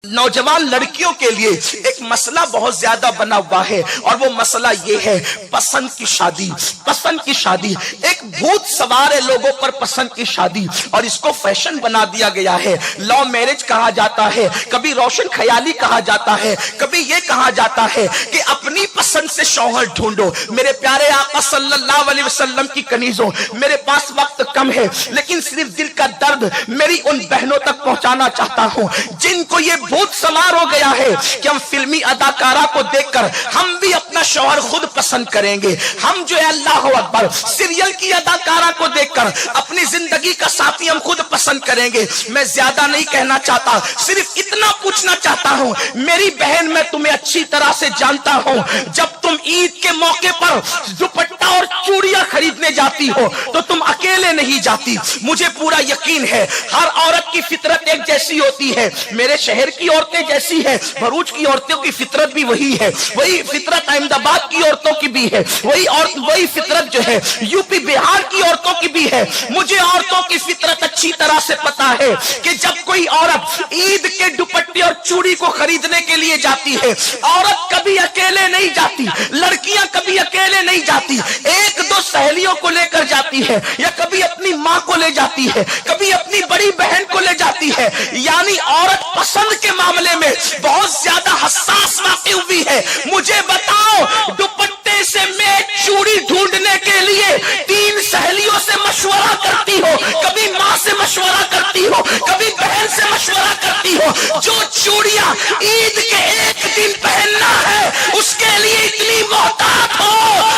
नौजवान लड़कियों के लिए एक मसला बहुत ज्यादा बना हुआ है और वो मसला ये है पसंद की शादी। पसंद की शादी एक भूत सवार है लोगों पर, पसंद की शादी, और इसको फैशन बना दिया गया है। लव मैरिज कहा जाता है, कभी रोशन ख्याली कहा जाता है, कभी ये कहा जाता है कि अपनी पसंद से शौहर ढूंढो। मेरे प्यारे आका सल्लल्लाहु अलैहि वसल्लम की कनीजों, मेरे पास वक्त कम है लेकिन सिर्फ दिल का दर्द मेरी उन बहनों तक पहुंचाना चाहता हूं जिनको ये भूत सवार हो गया है कि हम फिल्मी अदाकारा को देखकर हम भी अपना शौहर खुद पसंद करेंगे। हम जो है अल्लाह अकबर सीरियल की अदाकारा को देखकर अपनी जिंदगी का साथी हम खुद पसंद करेंगे। मैं ज्यादा नहीं कहना चाहता, सिर्फ इतना पूछना चाहता हूं मेरी बहन, मैं तुम्हें अच्छी तरह से जानता हूं, जब तुम ईद के मौके पर दुपट्टा और चूड़ियां खरीदने जाती हो तो तुम अकेले नहीं जाती। मुझे पूरा यकीन है हर औरत की फितरत एक जैसी होती है। मेरे शहर की औरतें जैसी है, भरूच की औरतों की फितरत भी वही है, वही फितरत अहमदाबाद की औरतों की भी है, वही फितरत जो है यूपी बिहार की औरतों की भी है। मुझे औरतों की फितरत अच्छी तरह से पता है कि जब कोई औरत ईद के दुपट्टे और चूड़ी को खरीदने के लिए जाती है, औरत कभी अकेले नहीं जाती, लड़कियां कभी अकेले नहीं जाती, एक दो सहेलियों को लेकर जाती है, या कभी अपनी माँ को ले जाती है, कभी अपनी बड़ी बहन को ले जाती है। यानी औरत पसंद के मामले में बहुत ज्यादा हसास वाक़ई हुई है। मुझे बताओ, दुपट्टे से मैं चूड़ी ढूंढने के लिए 3 सहेलियों से मशवरा करती हो, कभी माँ से मशवरा करती हो, कभी बहन से मशवरा करती हो। जो चूड़ियां ईद के एक दिन पहनना है उसके लिए इतनी मोहतात हो,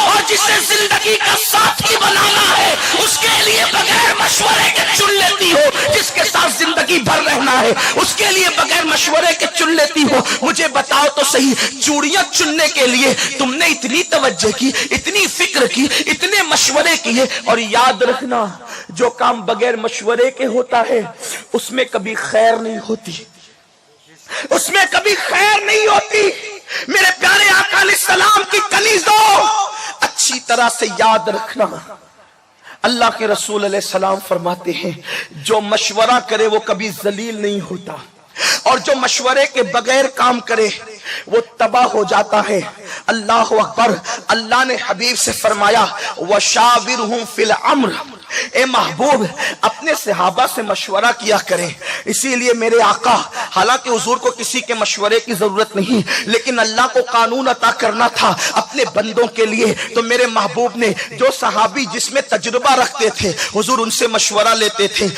और जिसे जिंदगी का साथी बनाना है उसके लिए बगैर मशवरे के चुन लेती हो, जिसके साथ जिंदगी भर रहना है उसके लिए बगैर मशवरे के चुन लेती हो। मुझे बताओ तो सही, चूड़ियां चुनने के लिए तुमने इतनी तवज्जो की, इतनी फिक्र की, इतने मशवरे किए, और याद रखना जो काम बगैर मशवरे के होता है उसमें कभी खैर नहीं होती, उसमें कभी खैर नहीं होती। मेरे प्यारे आका अलैहिस्सलाम की कनीज़ों, अच्छी तरह से याद रखना, अल्लाह के रसूल अलैहिस्सलाम फरमाते हैं जो मशवरा करे वो कभी जलील नहीं होता, और जो मशवरे के बगैर काम करे वो तबाह हो जाता है। अल्लाह अकबर। अल्लाह ने हबीब से फरमाया वशाविरहुम फिल अम्र, ए महबूब अपने सहाबा से मशवरा किया करें। इसीलिए मेरे आका, हालांकि हुजूर को किसी के मशवरे की जरूरत नहीं, लेकिन अल्लाह को कानून अता करना था अपने बंदों के लिए, तो मेरे महबूब ने जो सहाबी जिसमें तजुर्बा रखते थे हुजूर उनसे मशवरा लेते थे।